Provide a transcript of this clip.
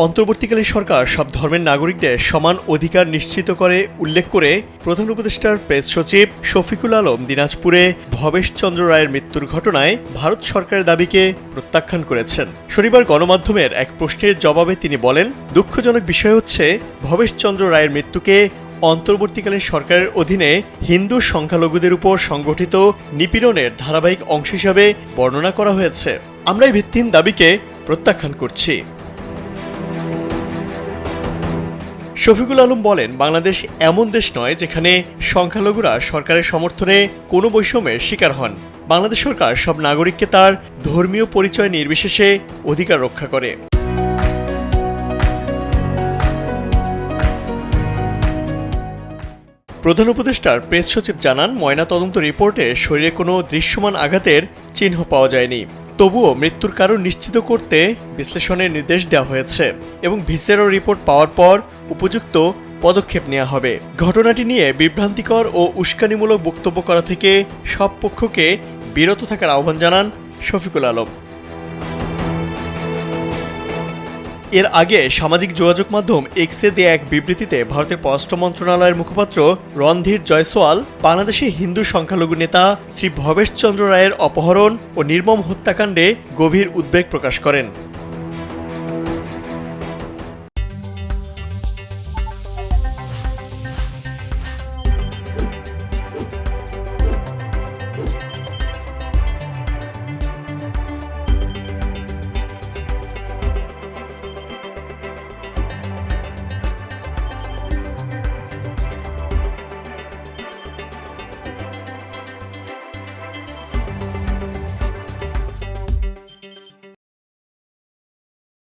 অন্তর্বর্তীকালীন সরকার সব ধর্মের নাগরিকদের সমান অধিকার নিশ্চিত করে উল্লেখ করে প্রধান উপদেষ্টার প্রেস সচিব শফিকুল আলম দিনাজপুরে ভবেশ চন্দ্র রায়ের মৃত্যুর ঘটনায় ভারত সরকারের দাবিকে প্রত্যাখ্যান করেছেন। শনিবার গণমাধ্যমের এক প্রশ্নের জবাবে তিনি বলেন, দুঃখজনক বিষয় হচ্ছে ভবেশ চন্দ্র রায়ের মৃত্যুকে অন্তর্বর্তীকালীন সরকারের অধীনে হিন্দু সংখ্যালঘুদের উপর সংগঠিত নিপীড়নের ধারাবাহিক অংশ হিসাবে বর্ণনা করা হয়েছে। আমরা এই ভিত্তিহীন দাবিকে প্রত্যাখ্যান করছি। শফিকুল আলম বলেন, বাংলাদেশ এমন দেশ নয় যেখানে সংখ্যালঘুরা সরকারের সমর্থনে কোনো বৈষম্যের শিকার হন। বাংলাদেশ সরকার সব নাগরিককে তার ধর্মীয় পরিচয় নির্বিশেষে অধিকার রক্ষা করে। প্রধান উপদেষ্টার প্রেস সচিব জানান, ময়নাতদন্ত রিপোর্টে শরীরে কোনো দৃশ্যমান আঘাতের চিহ্ন পাওয়া যায়নি। তবুও মৃত্যুর কারণ নিশ্চিত করতে বিশ্লেষণের নির্দেশ দেওয়া হয়েছে এবং ভিসেরো রিপোর্ট পাওয়ার পর উপযুক্ত পদক্ষেপ নেওয়া হবে। ঘটনাটি নিয়ে বিভ্রান্তিকর ও উস্কানিমূলক বক্তব্য করা থেকে সব পক্ষকে বিরত থাকার আহ্বান জানান শফিকুল আলম। এর আগে সামাজিক যোগাযোগ মাধ্যম এক্সে দেয়া এক বিবৃতিতে ভারতের পররাষ্ট্র মন্ত্রণালয়ের মুখপাত্র রণধীর জয়সওয়াল বাংলাদেশে হিন্দু সংখ্যালঘু নেতা শ্রী ভবেশ চন্দ্র রায়ের অপহরণ ও নির্মম হত্যাকাণ্ডে গভীর উদ্বেগ প্রকাশ করেন।